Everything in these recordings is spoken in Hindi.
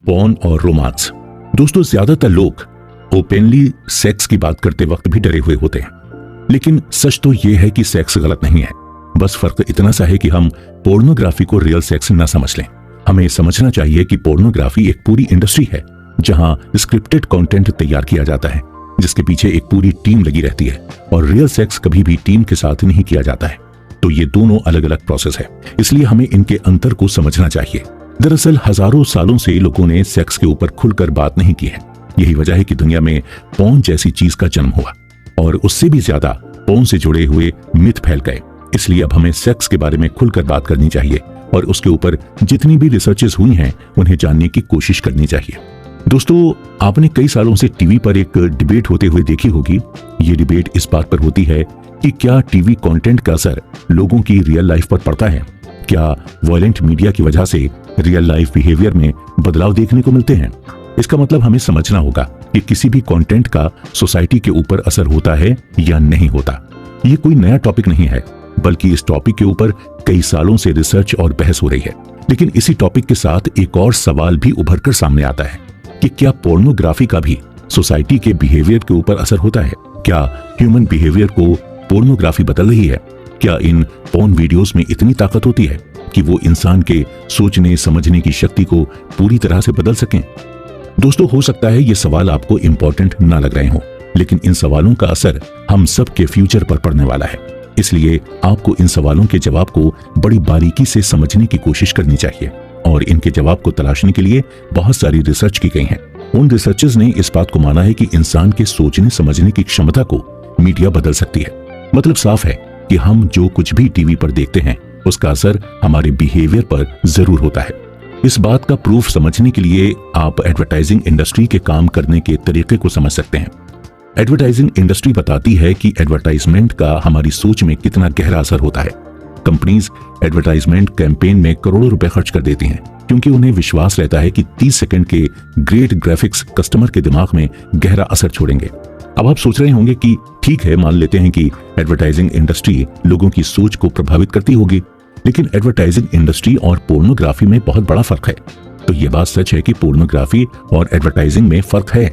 पॉर्न और रोमांस। दोस्तों, ज्यादातर लोग ओपनली सेक्स की बात करते वक्त भी डरे हुए होते हैं, लेकिन सच तो यह है कि सेक्स गलत नहीं है। बस फर्क इतना सा है कि हम पोर्नोग्राफी को रियल सेक्स न समझ लें। हमें समझना चाहिए कि पोर्नोग्राफी एक पूरी इंडस्ट्री है जहां स्क्रिप्टेड कंटेंट तैयार किया जाता है, जिसके पीछे एक पूरी टीम लगी रहती है, और रियल सेक्स कभी भी टीम के साथ नहीं किया जाता है। तो ये दोनों अलग अलग प्रोसेस है, इसलिए हमें इनके अंतर को समझना चाहिए। दरअसल हजारों सालों से लोगों ने सेक्स के ऊपर खुलकर बात नहीं की है। यही वजह है कि दुनिया में पॉर्न जैसी चीज का जन्म हुआ और उससे भी ज्यादा पॉर्न से जुड़े हुए मिथ फैल गए। इसलिए अब हमें सेक्स के बारे में खुलकर बात करनी चाहिए और उसके ऊपर जितनी भी रिसर्चेस हुई हैं उन्हें जानने की कोशिश करनी चाहिए। दोस्तों, आपने कई सालों से टीवी पर एक डिबेट होते हुए देखी होगी। ये डिबेट इस बात पर होती है कि क्या टीवी कंटेंट का असर लोगों की रियल लाइफ पर पड़ता है? क्या वायलेंट मीडिया की वजह से रियल लाइफ बिहेवियर में बदलाव देखने को मिलते हैं? इसका मतलब हमें समझना होगा कि किसी भी कंटेंट का सोसाइटी के ऊपर असर होता है या नहीं होता। ये कोई नया टॉपिक नहीं है, बल्कि इस टॉपिक के ऊपर कई सालों से रिसर्च और बहस हो रही है। लेकिन इसी टॉपिक के साथ एक और सवाल भी उभर कर सामने आता है कि क्या पोर्नोग्राफी का भी सोसाइटी के बिहेवियर के ऊपर असर होता है? क्या ह्यूमन बिहेवियर को पोर्नोग्राफी बदल रही है? क्या इन पॉर्न वीडियोस में इतनी ताकत होती है कि वो इंसान के सोचने समझने की शक्ति को पूरी तरह से बदल सकें? दोस्तों, हो सकता है ये सवाल आपको इंपॉर्टेंट ना लग रहे हों, लेकिन इन सवालों का असर हम सब के फ्यूचर पर पड़ने वाला है। इसलिए आपको इन सवालों के जवाब को बड़ी बारीकी से समझने की कोशिश करनी चाहिए और इनके जवाब को तलाशने के लिए बहुत सारी रिसर्च की गई है। उन रिसर्चर्स ने इस बात को माना है कि इंसान के सोचने समझने की क्षमता को मीडिया बदल सकती है। मतलब साफ है कि हम जो कुछ भी टीवी पर देखते हैं उसका असर हमारे बिहेवियर पर जरूर होता है। इस बात का प्रूफ समझने के लिए आप एडवर्टाइजिंग इंडस्ट्री के काम करने के तरीके को समझ सकते हैं। एडवर्टाइजिंग इंडस्ट्री बताती है कि एडवर्टाइजमेंट का हमारी सोच में कितना गहरा असर होता है। कंपनीज एडवर्टाइजमेंट कैंपेन में करोड़ों रुपए खर्च कर देती हैं, क्योंकि उन्हें विश्वास रहता है कि 30 सेकंड के ग्रेट ग्राफिक्स कस्टमर के दिमाग में गहरा असर छोड़ेंगे। अब आप सोच रहे होंगे कि ठीक है, मान लेते हैं कि एडवर्टाइजिंग इंडस्ट्री लोगों की सोच को प्रभावित करती होगी, लेकिन एडवर्टाइजिंग इंडस्ट्री और पोर्नोग्राफी में बहुत बड़ा फर्क है। तो ये बात सच है कि पोर्नोग्राफी और एडवर्टाइजिंग में फर्क है,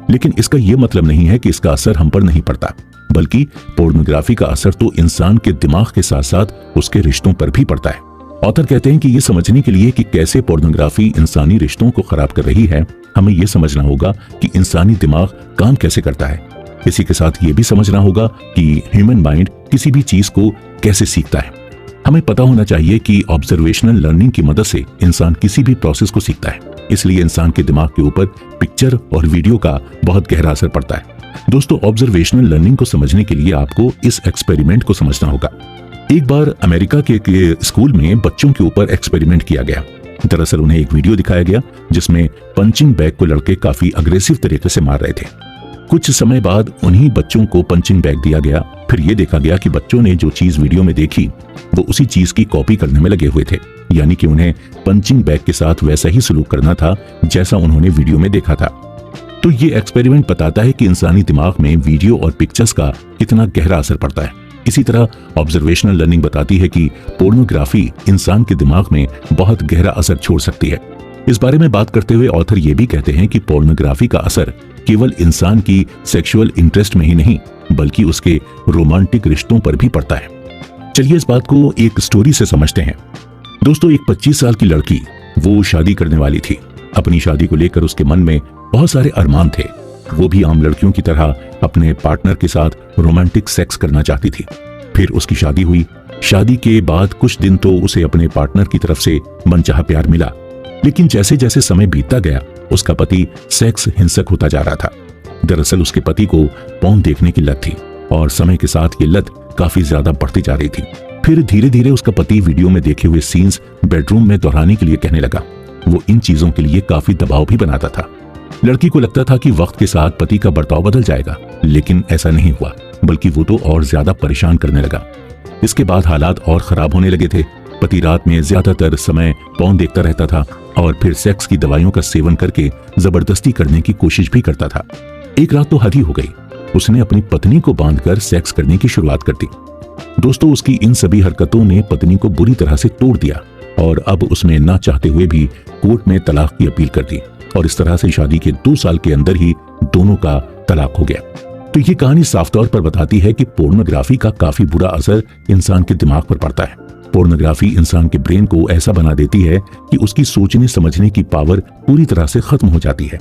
लेकिन इसका यह मतलब नहीं है कि इसका असर हम पर नहीं पड़ता, बल्कि पोर्नोग्राफी का असर तो इंसान के दिमाग के साथ साथ उसके रिश्तों पर भी पड़ता है। ऑथर कहते हैं कि ये समझने के लिए कि कैसे पोर्नोग्राफी इंसानी रिश्तों को खराब कर रही है, हमें यह समझना होगा कि इंसानी दिमाग काम कैसे करता है। इसी के साथ ये भी समझना होगा कि ह्यूमन माइंड किसी भी चीज को कैसे सीखता है। हमें पता होना चाहिए कि ऑब्जर्वेशनल लर्निंग की मदद से इंसान किसी भी प्रोसेस को सीखता है, इसलिए इंसान के दिमाग के ऊपर पिक्चर और वीडियो का बहुत गहरा असर पड़ता है। दोस्तों, ऑब्जर्वेशनल लर्निंग को समझने के लिए आपको इस एक्सपेरिमेंट को समझना होगा। एक बार अमेरिका के स्कूल में बच्चों के ऊपर एक्सपेरिमेंट किया गया। दरअसल उन्हें एक वीडियो दिखाया गया जिसमें पंचिंग बैग को लड़के काफी अग्रेसिव तरीके से मार रहे थे। कुछ समय बाद उन्हीं बच्चों को पंचिंग बैग दिया गया। फिर यह देखा गया कि बच्चों ने जो चीज वीडियो में देखी वो उसी चीज की कॉपी करने में लगे हुए थे, यानी कि उन्हें पंचिंग बैग के साथ वैसा ही सलूक करना था जैसा उन्होंने वीडियो में देखा था। तो ये एक्सपेरिमेंट बताता है कि इंसानी दिमाग में वीडियो और पिक्चर्स का कितना गहरा असर पड़ता है। इसी तरह ऑब्जर्वेशनल लर्निंग बताती है कि पोर्नोग्राफी इंसान के दिमाग में बहुत गहरा असर छोड़ सकती है। इस बारे में बात करते हुए ऑथर ये भी कहते हैं कि पोर्नोग्राफी का असर केवल इंसान की सेक्सुअल इंटरेस्ट में ही नहीं, बल्कि उसके रोमांटिक रिश्तों पर भी पड़ता है। चलिए इस बात को एक स्टोरी से समझते हैं। दोस्तों, एक 25 साल की लड़की वो शादी करने वाली थी। अपनी शादी को लेकर उसके मन में बहुत सारे अरमान थे। वो भी आम लड़कियों की तरह अपने पार्टनर के साथ रोमांटिक सेक्स करना चाहती थी। फिर उसकी शादी हुई। शादी के बाद कुछ दिन तो उसे अपने पार्टनर की तरफ से मनचाहा प्यार मिला, लेकिन जैसे जैसे समय बीतता गया उसका पति सेक्स हिंसक होता जा रहा था। दरअसल उसके पति को पॉर्न देखने की लत थी और समय के साथ ये लत काफी ज्यादा बढ़ती जा रही थी। फिर धीरे धीरे उसका पति वीडियो में देखे हुए सीन्स बेडरूम में दोहराने के लिए कहने लगा। वो इन चीजों के लिए काफी दबाव भी बनाता था। लड़की को लगता था कि वक्त के साथ पति का बर्ताव बदल जाएगा, लेकिन ऐसा नहीं हुआ, बल्कि वो तो और ज्यादा परेशान करने लगा। इसके बाद हालात और खराब होने लगे थे। पति रात में ज्यादातर समय पॉर्न देखता रहता था और फिर सेक्स की दवाइयों का सेवन करके जबरदस्ती करने की कोशिश भी करता था। एक रात तो हद ही हो गई। उसने अपनी पत्नी को बांधकर सेक्स करने की शुरुआत कर दी। दोस्तों, उसकी इन सभी हरकतों ने पत्नी को बुरी तरह से तोड़ दिया और अब उसमें ना चाहते हुए भी कोर्ट में तलाक की अपील कर दी। और इस तरह से शादी के 2 साल के अंदर ही दोनों का तलाक हो गया। तो ये कहानी साफ तौर पर बताती है कि पोर्नोग्राफी का काफी बुरा असर इंसान के दिमाग पर पड़ता है। पोर्नोग्राफी इंसान के ब्रेन को ऐसा बना देती है कि उसकी सोचने समझने की पावर पूरी तरह से खत्म हो जाती है।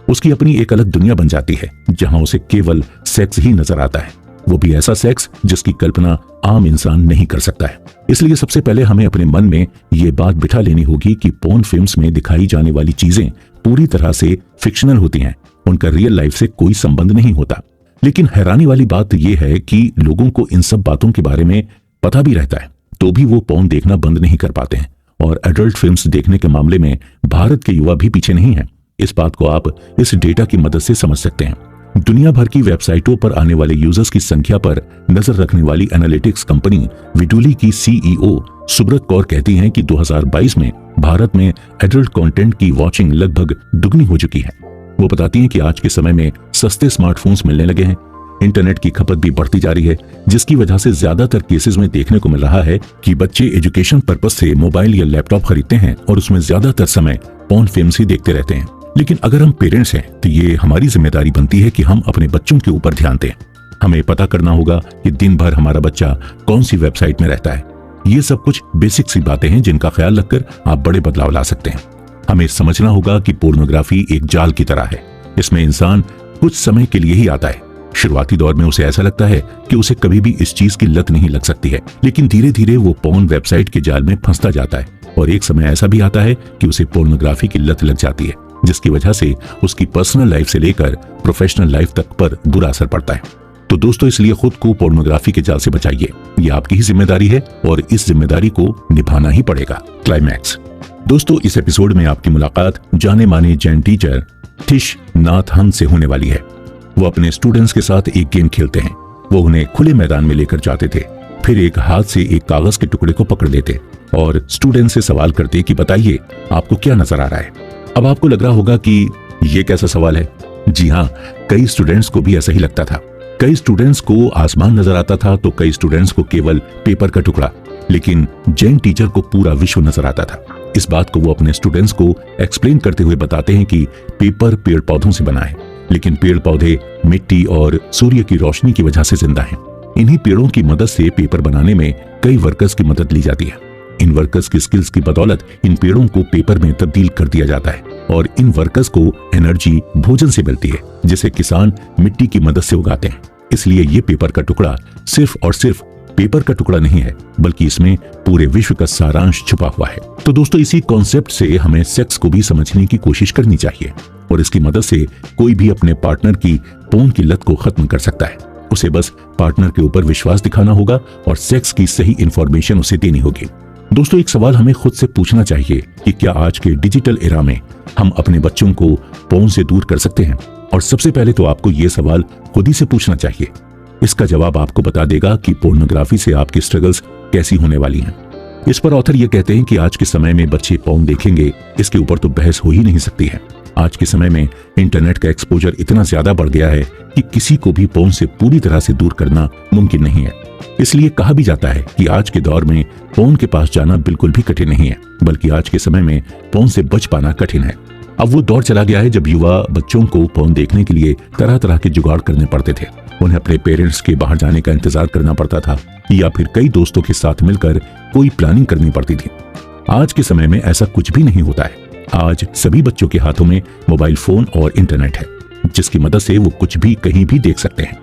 उसकी अपनी एक अलग दुनिया बन जाती है जहां उसे केवल सेक्स ही नजर आता है, वो भी ऐसा सेक्स जिसकी कल्पना आम इंसान नहीं कर सकता है। इसलिए सबसे पहले हमें अपने मन में ये बात बिठा लेनी होगी कि पोर्न फिल्म्स में दिखाई जाने वाली चीजें पूरी तरह से फिक्शनल होती हैं, उनका रियल लाइफ से कोई संबंध नहीं होता। लेकिन हैरानी वाली बात यह है कि लोगों को इन सब बातों के बारे में पता भी रहता है, तो भी वो पोर्न देखना बंद नहीं कर पाते हैं। और एडल्ट फिल्म्स देखने के मामले में भारत के युवा भी पीछे नहीं है। इस बात को आप इस डेटा की मदद से समझ सकते हैं। दुनिया भर की वेबसाइटों पर आने वाले यूजर्स की संख्या पर नजर रखने वाली एनालिटिक्स कंपनी विडुली की सीईओ सुब्रत कौर कहती हैं कि 2022 में भारत में एडल्ट कंटेंट की वॉचिंग लगभग दुगनी हो चुकी है। वो बताती हैं कि आज के समय में सस्ते स्मार्टफोन्स मिलने लगे हैं, इंटरनेट की खपत भी बढ़ती जा रही है, जिसकी वजह से ज्यादातर केसेस में देखने को मिल रहा है कि बच्चे एजुकेशन पर्पस से मोबाइल या लैपटॉप खरीदते हैं और उसमें ज्यादातर समय पोर्न फिल्म्स ही देखते रहते हैं। लेकिन अगर हम पेरेंट्स हैं तो ये हमारी जिम्मेदारी बनती है कि हम अपने बच्चों के ऊपर ध्यान दें। हमें पता करना होगा कि दिन भर हमारा बच्चा कौन सी वेबसाइट में रहता है। ये सब कुछ बेसिक सी बातें हैं जिनका ख्याल रखकर आप बड़े बदलाव ला सकते हैं। हमें समझना होगा कि पोर्नोग्राफी एक जाल की तरह है। इसमें इंसान कुछ समय के लिए ही आता है। शुरुआती दौर में उसे ऐसा लगता है कि उसे कभी भी इस चीज की लत नहीं लग सकती है, लेकिन धीरे धीरे वो पोर्न वेबसाइट के जाल में फंसता जाता है और एक समय ऐसा भी आता है कि उसे पोर्नोग्राफी की लत लग जाती है, जिसकी वजह से उसकी पर्सनल लाइफ से लेकर प्रोफेशनल लाइफ तक पर बुरा असर पड़ता है। तो दोस्तों, इसलिए खुद को पोर्नोग्राफी के जाल से बचाइए। ये आपकी ही जिम्मेदारी है और इस जिम्मेदारी को निभाना ही पड़ेगा। क्लाइमैक्स। दोस्तों, इस एपिसोड में आपकी मुलाकात जाने माने जैन टीचर थिश नाथ हन से होने वाली है। वो अपने स्टूडेंट्स के साथ एक गेम खेलते हैं। वो उन्हें खुले मैदान में लेकर जाते थे, फिर एक हाथ से एक कागज के टुकड़े को पकड़ लेते और स्टूडेंट से सवाल करते कि बताइए आपको क्या नजर आ रहा है। अब आपको लग रहा होगा कि ये कैसा सवाल है। जी हाँ, कई स्टूडेंट्स को भी ऐसा ही लगता था। कई स्टूडेंट्स को आसमान नजर आता था तो कई स्टूडेंट्स को केवल पेपर का टुकड़ा, लेकिन जैन टीचर को पूरा विश्व नजर आता था। इस बात को वो अपने स्टूडेंट्स को एक्सप्लेन करते हुए बताते हैं कि पेपर पेड़ पौधों से बना है, लेकिन पेड़ पौधे मिट्टी और सूर्य की रोशनी की वजह से जिंदा हैं। इन्हीं पेड़ों की मदद से पेपर बनाने में कई वर्कर्स की मदद ली जाती है। इन वर्कर्स की स्किल्स की बदौलत इन पेड़ों को पेपर में तब्दील कर दिया जाता है और इन वर्कर्स को एनर्जी भोजन से मिलती है, जिसे किसान मिट्टी की मदद से उगाते हैं। इसलिए ये पेपर का टुकड़ा सिर्फ और सिर्फ पेपर का टुकड़ा नहीं है, बल्कि इसमें पूरे विश्व का सारांश छुपा हुआ है। तो दोस्तों, इसी कॉन्सेप्ट से हमें सेक्स को भी समझने की कोशिश करनी चाहिए और इसकी मदद से कोई भी अपने पार्टनर की पोर्न की लत को खत्म कर सकता है। उसे बस पार्टनर के ऊपर विश्वास दिखाना होगा और सेक्स की सही इंफॉर्मेशन उसे देनी होगी। दोस्तों, एक सवाल हमें खुद से पूछना चाहिए कि क्या आज के डिजिटल एरा में हम अपने बच्चों को पोर्न से दूर कर सकते हैं? और सबसे पहले तो आपको ये सवाल खुद ही से पूछना चाहिए। इसका जवाब आपको बता देगा कि पोर्नोग्राफी से आपकी स्ट्रगल्स कैसी होने वाली हैं। इस पर ऑथर ये कहते हैं कि आज के समय में बच्चे पोर्न देखेंगे, इसके ऊपर तो बहस हो ही नहीं सकती है। आज के समय में इंटरनेट का एक्सपोजर इतना ज्यादा बढ़ गया है कि किसी को भी पोर्न से पूरी तरह से दूर करना मुमकिन नहीं है। इसलिए कहा भी जाता है कि आज के दौर में पोर्न के पास जाना बिल्कुल भी कठिन नहीं है, बल्कि आज के समय में पोर्न से बच पाना कठिन है। अब वो दौर चला गया है जब युवा बच्चों को पोर्न देखने के लिए तरह तरह के जुगाड़ करने पड़ते थे। उन्हें अपने पेरेंट्स के बाहर जाने का इंतजार करना पड़ता था या फिर कई दोस्तों के साथ मिलकर कोई प्लानिंग करनी पड़ती थी। आज के समय में ऐसा कुछ भी नहीं होता है। आज सभी बच्चों के हाथों में मोबाइल फोन और इंटरनेट है, जिसकी मदद से वो कुछ भी कहीं भी देख सकते हैं।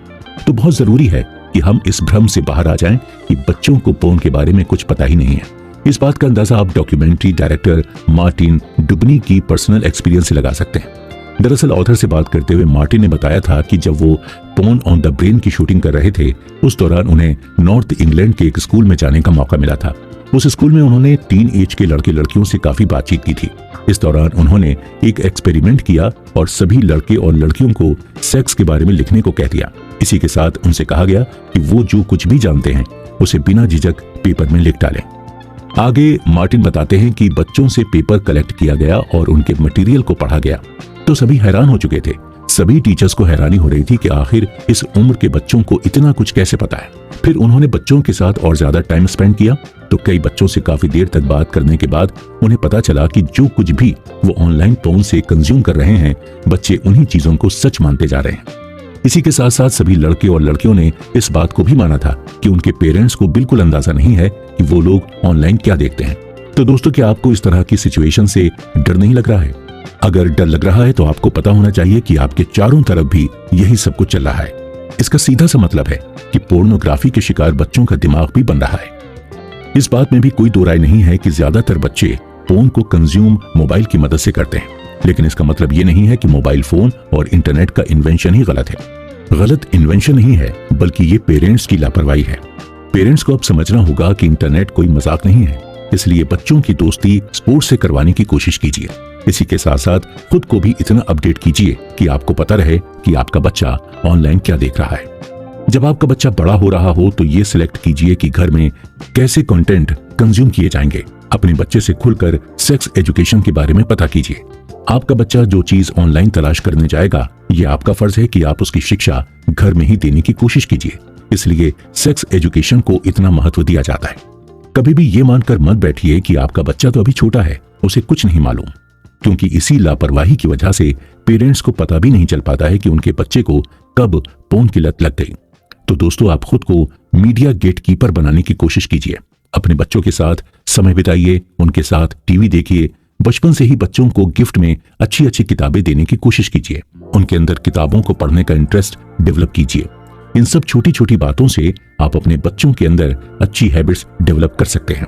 तो बहुत जरूरी है कि हम इस भ्रम से बाहर आ जाएं कि बच्चों को पोर्न के बारे में कुछ पता ही नहीं है। इस बात का अंदाजा आप डॉक्यूमेंट्री डायरेक्टर मार्टिन डुबनी की पर्सनल एक्सपीरियंस से लगा सकते हैं। दरअसल ऑथर से बात करते हुए मार्टिन ने बताया था कि जब वो पोर्न ऑन द ब्रेन की शूटिंग कर रहे थे, उस दौरान उन्हें नॉर्थ इंग्लैंड के एक स्कूल में जाने का मौका मिला था। उस स्कूल में उन्होंने टीन एज के लड़के लड़कियों से काफी बातचीत की थी। इस दौरान उन्होंने एक एक्सपेरिमेंट किया और सभी लड़के और लड़कियों को सेक्स के बारे में लिखने को कह दिया। इसी के साथ उनसे कहा गया कि वो जो कुछ भी जानते हैं उसे बिना झिझक पेपर में लिख डालें। आगे मार्टिन बताते हैं कि बच्चों से पेपर कलेक्ट किया गया और उनके मटेरियल को पढ़ा गया तो सभी हैरान हो चुके थे। सभी टीचर्स को हैरानी हो रही थी कि आखिर इस उम्र के बच्चों को इतना कुछ कैसे पता है। फिर उन्होंने बच्चों के साथ और ज्यादा टाइम स्पेंड किया तो कई बच्चों से काफी देर तक बात करने के बाद उन्हें पता चला कि जो कुछ भी वो ऑनलाइन पोर्न से कंज्यूम कर रहे हैं, बच्चे उन्हीं चीजों को सच मानते जा रहे हैं। इसी के साथ साथ सभी लड़के और लड़कियों ने इस बात को भी माना था कि उनके पेरेंट्स को बिल्कुल अंदाजा नहीं है कि वो लोग ऑनलाइन क्या देखते हैं। तो दोस्तों, क्या आपको इस तरह की सिचुएशन से डर नहीं लग रहा है? अगर डर लग रहा है तो आपको पता होना चाहिए कि आपके चारों तरफ भी यही सब कुछ चल रहा है। इसका सीधा सा मतलब है कि पोर्नोग्राफी के शिकार बच्चों का दिमाग भी बन रहा है। इस बात में भी कोई दो राय नहीं है कि ज्यादातर बच्चे पोर्न को कंज्यूम मोबाइल की मदद से करते हैं, लेकिन इसका मतलब ये नहीं है कि मोबाइल फोन और इंटरनेट का इन्वेंशन ही गलत है। गलत इन्वेंशन नहीं है, बल्कि ये पेरेंट्स की लापरवाही है। पेरेंट्स को अब समझना होगा कि इंटरनेट कोई मजाक नहीं है, इसलिए बच्चों की दोस्ती स्पोर्ट्स से करवाने की कोशिश कीजिए। इसी के साथ साथ खुद को भी इतना अपडेट कीजिए कि आपको पता रहे कि आपका बच्चा ऑनलाइन क्या देख रहा है। जब आपका बच्चा बड़ा हो रहा हो तो ये सिलेक्ट कीजिए कि घर में कैसे कंटेंट कंज्यूम किए जाएंगे। अपने बच्चे से खुलकर सेक्स एजुकेशन के बारे में पता कीजिए। आपका बच्चा जो चीज ऑनलाइन तलाश करने जाएगा, ये आपका फर्ज है कि आप उसकी शिक्षा घर में ही देने की कोशिश कीजिए। इसलिए सेक्स एजुकेशन को इतना महत्व दिया जाता है। कभी भी ये मानकर मत बैठिए कि आपका बच्चा तो अभी छोटा है, उसे कुछ नहीं मालूम, क्योंकि इसी लापरवाही की वजह से पेरेंट्स को पता भी नहीं चल पाता है कि उनके बच्चे को कब पोर्न की लत लग गई। तो दोस्तों, आप खुद को मीडिया गेटकीपर बनाने की कोशिश कीजिए। अपने बच्चों के साथ समय बिताइए, उनके साथ टीवी देखिए। बचपन से ही बच्चों को गिफ्ट में अच्छी अच्छी किताबें देने की कोशिश कीजिए। उनके अंदर किताबों को पढ़ने का इंटरेस्ट डेवलप कीजिए। इन सब छोटी छोटी बातों से आप अपने बच्चों के अंदर अच्छी हैबिट्स डेवलप कर सकते हैं।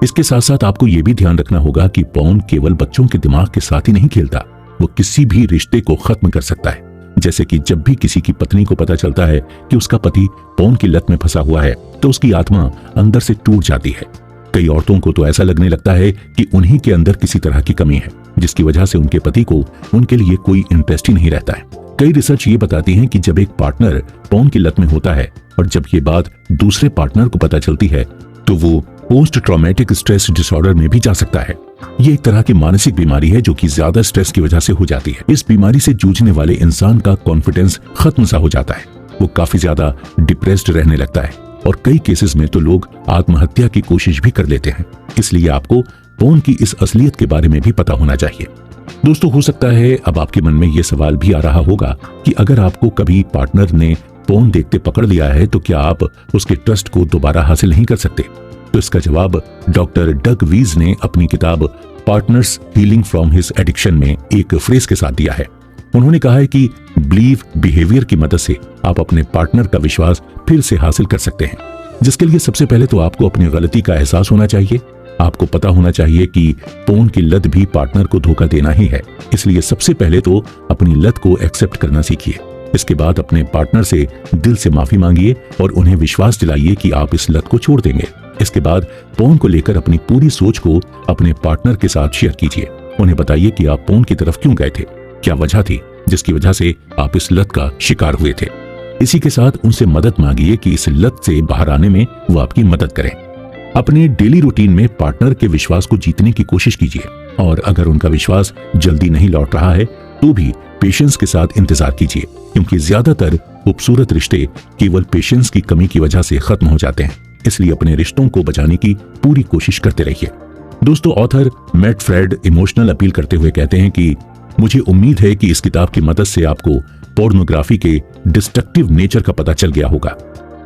इसके साथ साथ आपको यह भी ध्यान रखना होगा कि पोर्न केवल बच्चों के दिमाग के साथ ही नहीं खेलता, वो किसी भी रिश्ते को खत्म कर सकता है। जैसे कि जब भी किसी की पत्नी को पता चलता है कि उसका पति पोर्न की लत में फंसा हुआ है तो उसकी आत्मा अंदर से टूट जाती है। कई औरतों को तो ऐसा लगने लगता है कि उन्हीं के अंदर किसी तरह की कमी है, जिसकी वजह से उनके पति को उनके लिए कोई इंटरेस्ट ही नहीं रहता है। कई रिसर्च ये बताती हैं कि जब एक पार्टनर पोर्न की लत में होता है और जब ये बात दूसरे पार्टनर को पता चलती है तो वो पोस्ट ट्रॉमेटिक स्ट्रेस डिसऑर्डर में भी जा सकता है। ये एक तरह की मानसिक बीमारी है जो कि ज्यादा स्ट्रेस की वजह से हो जाती है। इस बीमारी से जूझने वाले इंसान का कॉन्फिडेंस खत्म सा हो जाता है, वो काफी ज्यादा डिप्रेस्ड रहने लगता है और कई केसेस में तो लोग आत्महत्या की कोशिश भी कर लेते हैं। इसलिए आपको पोर्न की इस असलियत के बारे में भी पता होना चाहिए। दोस्तों, हो सकता है अब आपके मन में ये सवाल भी आ रहा होगा कि अगर आपको कभी पार्टनर ने पोर्न देखते पकड़ लिया है तो क्या आप उसके ट्रस्ट को दोबारा हासिल नहीं कर सकते? तो इसका जवाब डॉक्टर डग वीज ने अपनी किताब partners healing from his addiction में एक फ्रेज के साथ दिया है। उन्होंने कहा है कि बिलीव बिहेवियर की मदद से आप अपने पार्टनर का विश्वास फिर से हासिल कर सकते हैं, जिसके लिए सबसे पहले तो आपको अपनी गलती का एहसास होना चाहिए। आपको पता होना चाहिए कि पोर्न की लत भी पार्टनर को धोखा देना ही है। इसलिए सबसे पहले तो अपनी लत को एक्सेप्ट करना सीखिए। इसके बाद अपने पार्टनर से दिल से माफी मांगिए और उन्हें विश्वास दिलाइए कि आप इस लत को छोड़ देंगे। इसके बाद पोर्न को लेकर अपनी पूरी सोच को अपने पार्टनर के साथ शेयर कीजिए। उन्हें बताइए कि आप पोर्न की तरफ क्यों गए थे, क्या वजह थी जिसकी वजह से आप इस लत का शिकार हुए थे। इसी के साथ उनसे मदद मांगिए कि इस लत से बाहर आने में वो आपकी मदद करें। अपने डेली रूटीन में पार्टनर के विश्वास को जीतने की कोशिश कीजिए और अगर उनका विश्वास जल्दी नहीं लौट रहा है तो भी पेशेंस के साथ इंतजार कीजिए, क्योंकि ज्यादातर खूबसूरत रिश्ते केवल पेशेंस की कमी की वजह से खत्म हो जाते हैं। इसलिए अपने रिश्तों को बचाने की पूरी कोशिश करते रहिए। दोस्तों, author Matt Fred emotional appeal करते हुए कहते हैं कि मुझे उम्मीद है कि इस किताब की मदद से आपको पोर्नोग्राफी के डिस्ट्रक्टिव नेचर का पता चल गया होगा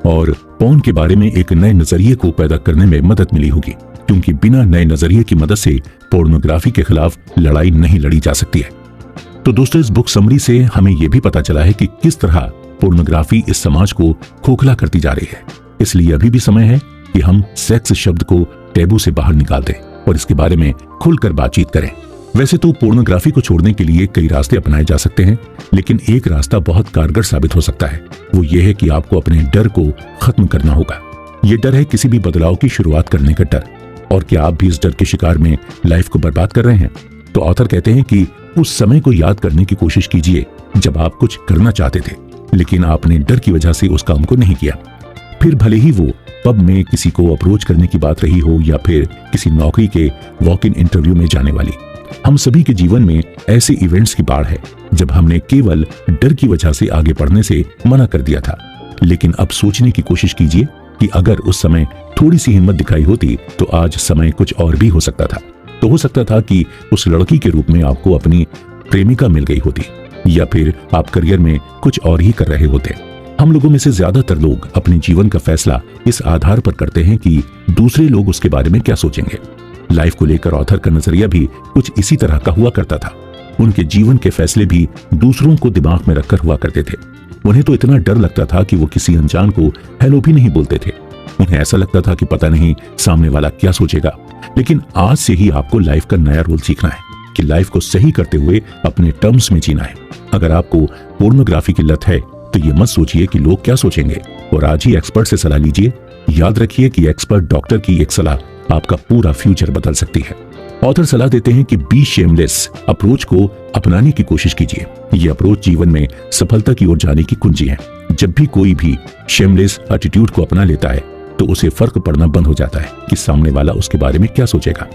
और पोर्न के बारे में एक नए नजरिए को पैदा करने में मदद मिली होगी, क्योंकि बिना नए नजरिए की मदद से पोर्नोग्राफी के खिलाफ लड़ाई नहीं लड़ी जा सकती है। तो दोस्तों, इस बुक समरी से हमें यह भी पता चला है कि किस तरह पोर्नोग्राफी इस समाज को खोखला करती जा रही है। इसलिए अभी भी समय है कि हम सेक्स शब्द को टैबू से बाहर निकाल दें और इसके बारे में खुलकर बातचीत करें। वैसे तो पोर्नोग्राफी को छोड़ने के लिए कई रास्ते अपनाए जा सकते हैं, लेकिन एक रास्ता बहुत कारगर साबित हो सकता है। वो ये है कि आपको अपने डर को खत्म करना होगा। ये डर है किसी भी बदलाव की शुरुआत करने का डर। और क्या आप भी इस डर के शिकार में लाइफ को बर्बाद कर रहे हैं? तो ऑथर कहते हैं कि उस समय को याद करने की कोशिश कीजिए जब आप कुछ करना चाहते थे, लेकिन आपने डर की वजह से उस काम को नहीं किया। फिर भले ही वो पब में किसी को अप्रोच करने की बात रही हो या फिर किसी नौकरी के वॉक इन इंटरव्यू में जाने वाली। हम सभी के जीवन में ऐसे इवेंट्स की बाढ़ है जब हमने केवल डर की वजह से आगे बढ़ने से मना कर दिया था। लेकिन अब सोचने की कोशिश कीजिए कि अगर उस समय थोड़ी सी हिम्मत दिखाई होती तो आज समय कुछ और भी हो सकता था। तो हो सकता था कि उस लड़की के रूप में आपको अपनी प्रेमिका मिल गई होती, या फिर आप करियर में कुछ और ही कर रहे होते। हम लोगों में से ज्यादातर लोग अपने जीवन का फैसला इस आधार पर करते हैं कि दूसरे लोग उसके बारे में क्या सोचेंगे। लाइफ को लेकर ऑथर का नजरिया भी कुछ इसी तरह का हुआ करता था। उनके जीवन के फैसले भी दूसरों को दिमाग में रखकर हुआ करते थे। उन्हें तो इतना डर लगता था कि वो किसी अनजान को हेलो भी नहीं बोलते थे। उन्हें ऐसा लगता था कि पता नहीं सामने वाला क्या सोचेगा। लेकिन आज से ही आपको लाइफ का नया रूल सीखना है कि लाइफ को सही करते हुए अपने टर्म्स में जीना है। अगर आपको पोर्नोग्राफी की लत है तो ये मत सोचिए कि लोग क्या सोचेंगे, और आज ही एक्सपर्ट से सलाह लीजिए। याद रखिए कि एक्सपर्ट डॉक्टर की एक सलाह आपका पूरा फ्यूचर बदल सकती है। ऑथर सलाह देते हैं कि बी शेमलेस अप्रोच को अपनाने की कोशिश कीजिए। ये अप्रोच जीवन में सफलता की ओर जाने की कुंजी है। जब भी कोई भी शेमलेस एटीट्यूड को अपना लेता है तो उसे फर्क पड़ना बंद हो जाता है कि सामने वाला उसके बारे में क्या सोचेगा।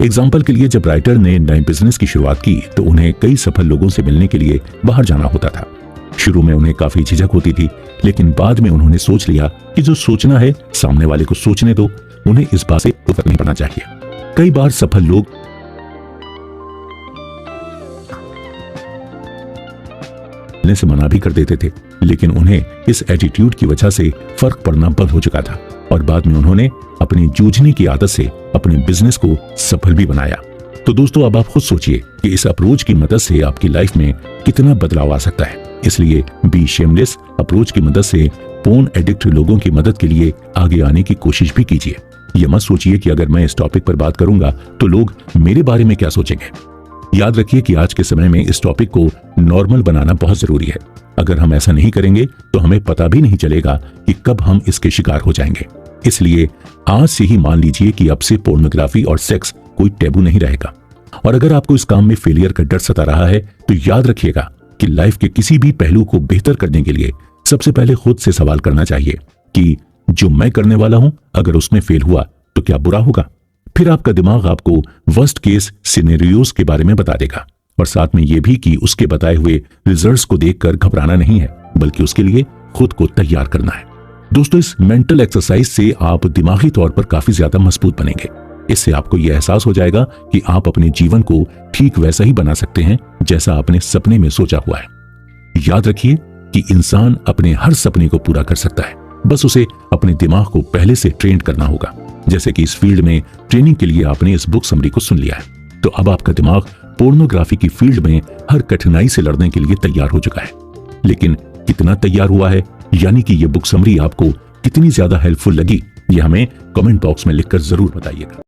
एग्जाम्पल के लिए, जब राइटर ने नए बिजनेस की शुरुआत की तो उन्हें कई सफल लोगों से मिलने के लिए बाहर जाना होता था। शुरू में उन्हें काफी झिझक होती थी, लेकिन बाद में उन्होंने सोच लिया कि जो सोचना है सामने वाले को सोचने दो, उन्हें इस बात से फर्क नहीं पड़ना चाहिए। कई बार सफल लोग से मना भी कर देते थे, लेकिन उन्हें इस एटीट्यूड की वजह से फर्क पड़ना बंद हो चुका था और बाद में उन्होंने अपनी जूझने की आदत से अपने बिजनेस को सफल भी बनाया। तो दोस्तों, अब आप खुद सोचिए कि इस अप्रोच की मदद से आपकी लाइफ में कितना बदलाव आ सकता है। इसलिए बी शेमलेस अप्रोच की मदद से पोर्न एडिक्ट लोगों की मदद के लिए आगे आने की कोशिश भी कीजिए। ये मत सोचिए कि अगर मैं इस टॉपिक पर बात करूंगा तो लोग मेरे बारे में क्या सोचेंगे। याद रखिए कि आज के समय में इस टॉपिक को नॉर्मल बनाना बहुत जरूरी है। अगर हम ऐसा नहीं करेंगे तो हमें पता भी नहीं चलेगा कि कब हम इसके शिकार हो जाएंगे। इसलिए आज से ही मान लीजिए कि अब से पोर्नोग्राफी और सेक्स कोई टैबू नहीं रहेगा। और अगर आपको इस काम में फेलियर का डर सता रहा है तो याद रखिएगा कि लाइफ के किसी भी पहलू को बेहतर करने के लिए सबसे पहले खुद से सवाल करना चाहिए कि जो मैं करने वाला हूं, अगर उसमें फेल हुआ तो क्या बुरा होगा। फिर आपका दिमाग आपको वर्स्ट केस सिनेरियोस के बारे में बता देगा, और साथ में यह भी कि उसके बताए हुए रिजल्ट्स को देखकर घबराना नहीं है, बल्कि उसके लिए खुद को तैयार करना है। दोस्तों, इस मेंटल एक्सरसाइज से आप दिमागी तौर पर काफी ज्यादा मजबूत बनेंगे। इससे आपको यह एहसास हो जाएगा कि आप अपने जीवन को ठीक वैसा ही बना सकते हैं जैसा आपने सपने में सोचा हुआ है। याद रखिए कि इंसान अपने हर सपने को पूरा कर सकता है, बस उसे अपने दिमाग को पहले से ट्रेन करना होगा। जैसे कि इस फील्ड में ट्रेनिंग के लिए आपने इस बुक समरी को सुन लिया है, तो अब आपका दिमाग पोर्नोग्राफी की फील्ड में हर कठिनाई से लड़ने के लिए तैयार हो चुका है। लेकिन कितना तैयार हुआ है, यानी कि यह बुक समरी आपको कितनी ज्यादा हेल्पफुल लगी, यह हमें कमेंट बॉक्स में लिखकर जरूर बताइएगा।